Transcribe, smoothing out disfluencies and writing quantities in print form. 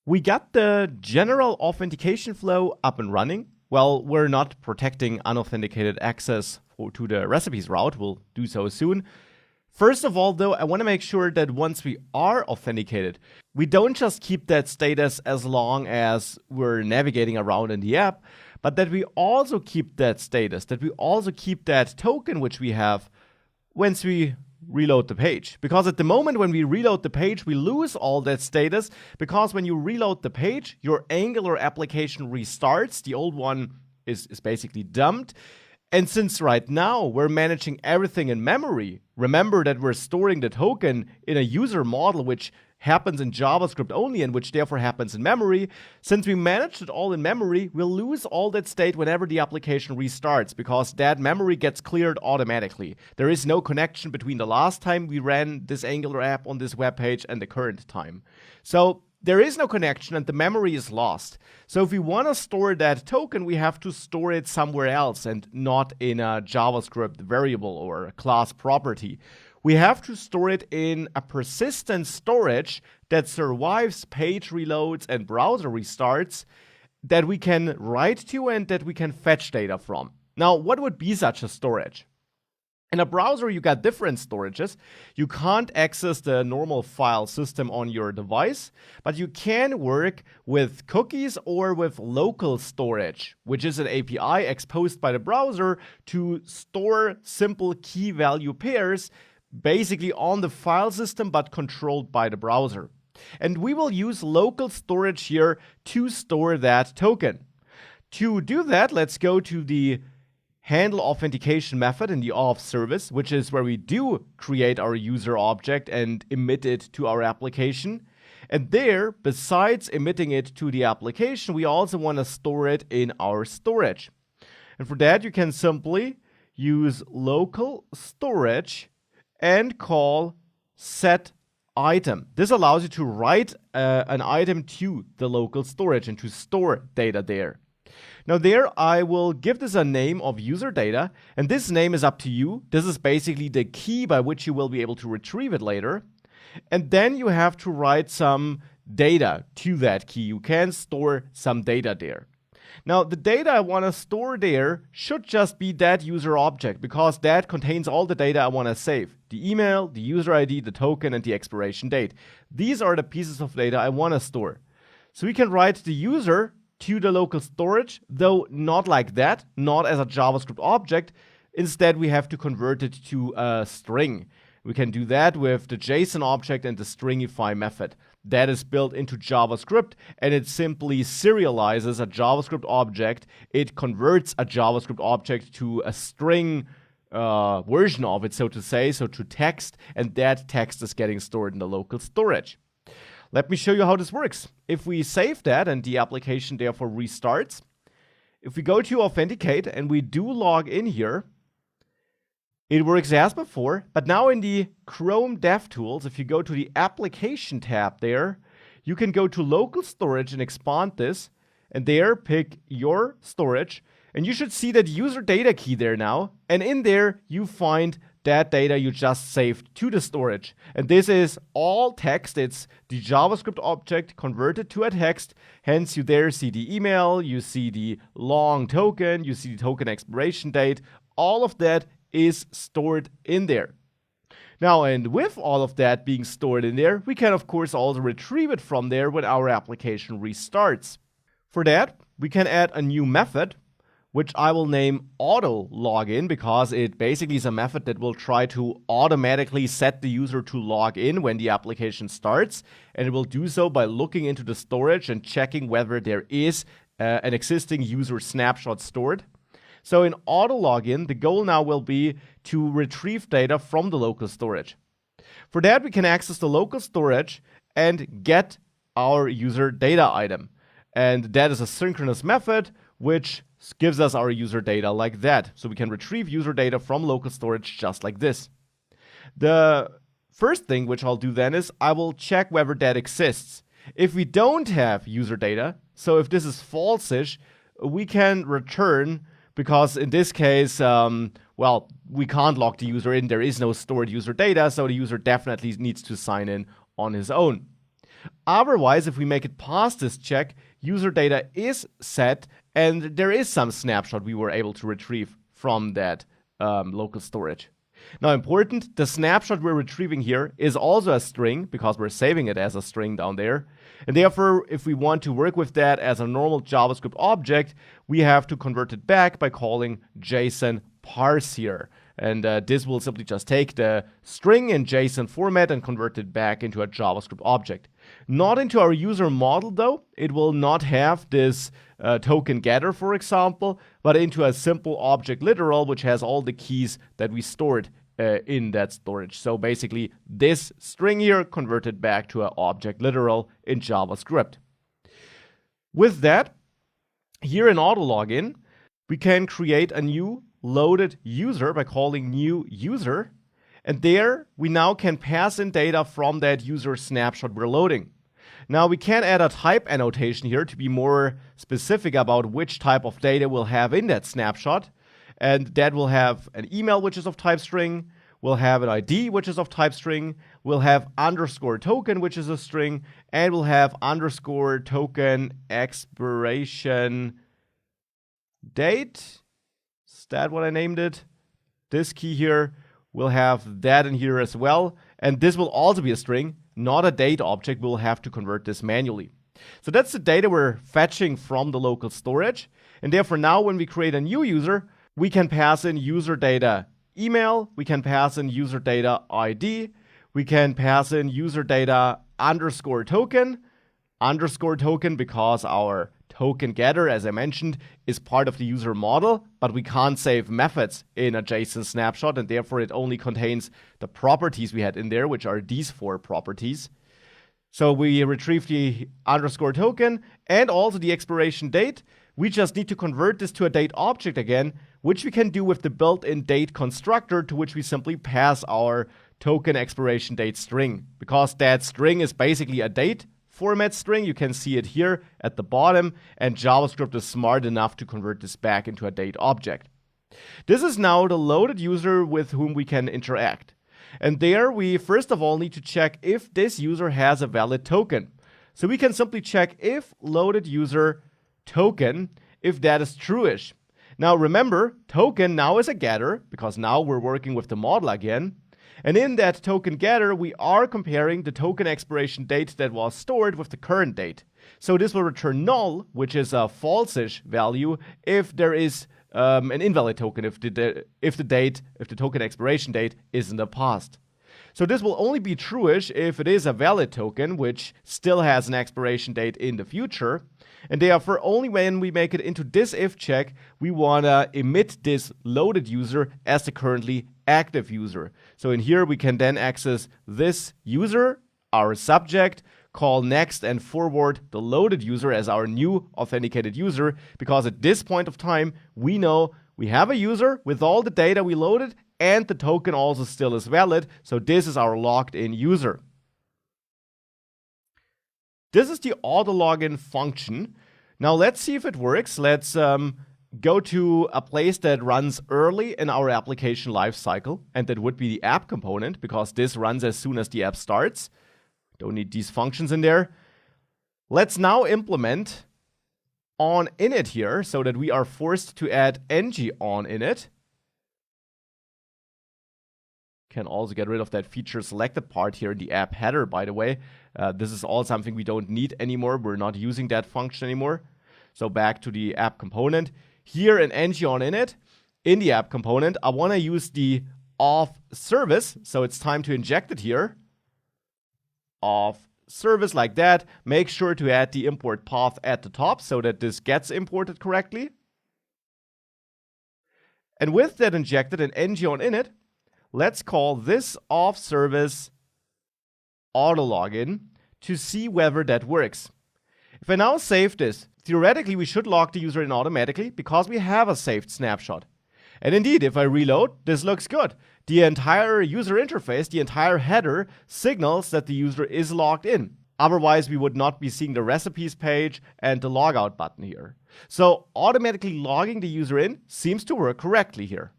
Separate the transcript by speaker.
Speaker 1: We got the general authentication flow up and running. Well, we're not protecting unauthenticated access to the recipes route. We'll do so soon. First of all, though, I want to make sure that once we are authenticated, we don't just keep that status as long as we're navigating around in the app, but that we also keep that status, that we also keep that token which we have once we reload the page. Because at the moment when we reload the page, we lose all that status, because when you reload the page, your Angular application restarts. The old one is basically dumped. And since right now we're managing everything in memory, remember that we're storing the token in a user model which happens in JavaScript only and which therefore happens in memory. Since we managed it all in memory, we'll lose all that state whenever the application restarts, because that memory gets cleared automatically. There is no connection between the last time we ran this Angular app on this web page and the current time. So there is no connection and the memory is lost. So if we want to store that token, we have to store it somewhere else and not in a JavaScript variable or a class property. We have to store it in a persistent storage that survives page reloads and browser restarts, that we can write to and that we can fetch data from. Now, what would be such a storage? In a browser, you got different storages. You can't access the normal file system on your device, but you can work with cookies or with local storage, which is an API exposed by the browser to store simple key value pairs basically on the file system but controlled by the browser. And we will use local storage here to store that token. To do that, let's go to the handle authentication method in the auth service, which is where we do create our user object and emit it to our application. And there, besides emitting it to the application, we also want to store it in our storage. And for that, you can simply use local storage and call set item. This allows you to write an item to the local storage and to store data there. Now there, I will give this a name of user data, and this name is up to you. This is basically the key by which you will be able to retrieve it later. And then you have to write some data to that key. You can store some data there. Now, the data I want to store there should just be that user object, because that contains all the data I want to save. The email, the user ID, the token, and the expiration date. These are the pieces of data I want to store. So we can write the user to the local storage, though not like that, not as a JavaScript object. Instead, we have to convert it to a string. We can do that with the JSON object and the stringify method. That is built into JavaScript, and it simply serializes a JavaScript object. It converts a JavaScript object to a string version of it, so to say, so to text, and that text is getting stored in the local storage. Let me show you how this works. If we save that and the application therefore restarts, if we go to authenticate and we do log in here, it works as before, but now in the Chrome DevTools, if you go to the application tab there, you can go to local storage and expand this, and there pick your storage, and you should see that user data key there now, and in there you find that data you just saved to the storage. And this is all text. It's the JavaScript object converted to a text. Hence, you there see the email, you see the long token, you see the token expiration date. All of that is stored in there. Now, and with all of that being stored in there, we can of course also retrieve it from there when our application restarts. For that, we can add a new method, which I will name auto login, because it basically is a method that will try to automatically set the user to log in when the application starts. And it will do so by looking into the storage and checking whether there is an existing user snapshot stored. So in auto login, the goal now will be to retrieve data from the local storage. For that, we can access the local storage and get our user data item. And that is a synchronous method which gives us our user data like that. So we can retrieve user data from local storage just like this. The first thing which I'll do then is I will check whether that exists. If we don't have user data, so if this is false-ish, we can return, because in this case, well, we can't log the user in. There is no stored user data, so the user definitely needs to sign in on his own. Otherwise, if we make it past this check, user data is set and there is some snapshot we were able to retrieve from that local storage. Now, important, the snapshot we're retrieving here is also a string because we're saving it as a string down there. And therefore, if we want to work with that as a normal JavaScript object, we have to convert it back by calling JSON parse here. And this will simply just take the string in JSON format and convert it back into a JavaScript object. Not into our user model though. It will not have this token getter, for example, but into a simple object literal, which has all the keys that we stored in that storage. So basically, this string here converted back to an object literal in JavaScript. With that, here in AutoLogin, we can create a new loaded user by calling new user. And there, we now can pass in data from that user snapshot we're loading. Now, we can add a type annotation here to be more specific about which type of data we'll have in that snapshot. And that will have an email, which is of type string. We'll have an ID, which is of type string. We'll have underscore token, which is a string. And we'll have underscore token expiration date. Is that what I named it? This key here. We'll have that in here as well. And this will also be a string, not a date object. We'll have to convert this manually. So that's the data we're fetching from the local storage. And therefore now when we create a new user, we can pass in user data email. We can pass in user data ID. We can pass in user data underscore token because our token getter, as I mentioned, is part of the user model, but we can't save methods in a JSON snapshot, and therefore it only contains the properties we had in there, which are these 4 properties. So we retrieve the underscore token and also the expiration date. We just need to convert this to a date object again, which we can do with the built-in date constructor, to which we simply pass our token expiration date string. Because that string is basically a date format string, you can see it here at the bottom, and JavaScript is smart enough to convert this back into a date object. This is now the loaded user with whom we can interact. And there we first of all need to check if this user has a valid token. So we can simply check if loaded user token, if that is trueish. Now remember, token now is a getter, because now we're working with the model again. And in that token getter, we are comparing the token expiration date that was stored with the current date. So this will return null, which is a false-ish value, if there is an invalid token, if the token expiration date is in the past. So this will only be trueish if it is a valid token, which still has an expiration date in the future. And therefore, only when we make it into this if check, we want to emit this loaded user as the currently active user. So in here, we can then access this user, our subject, call next and forward the loaded user as our new authenticated user, because at this point of time, we know we have a user with all the data we loaded, and the token also still is valid. So this is our logged in user. This is the AutoLogin function. Now let's see if it works. Let's go to a place that runs early in our application lifecycle, and that would be the app component, because this runs as soon as the app starts. Don't need these functions in there. Let's now implement onInit here, so that we are forced to add ng onInit. Can also get rid of that feature selected part here in the app header, by the way. This is all something we don't need anymore. We're not using that function anymore. So back to the app component. Here in ng onInit, in the app component, I want to use the auth service. So it's time to inject it here. Auth service like that. Make sure to add the import path at the top so that this gets imported correctly. And with that injected in ng onInit, let's call this auth service AutoLogin to see whether that works. If I now save this, theoretically we should log the user in automatically because we have a saved snapshot. And indeed, if I reload, this looks good. The entire user interface, the entire header, signals that the user is logged in. Otherwise, we would not be seeing the recipes page and the logout button here. So automatically logging the user in seems to work correctly here.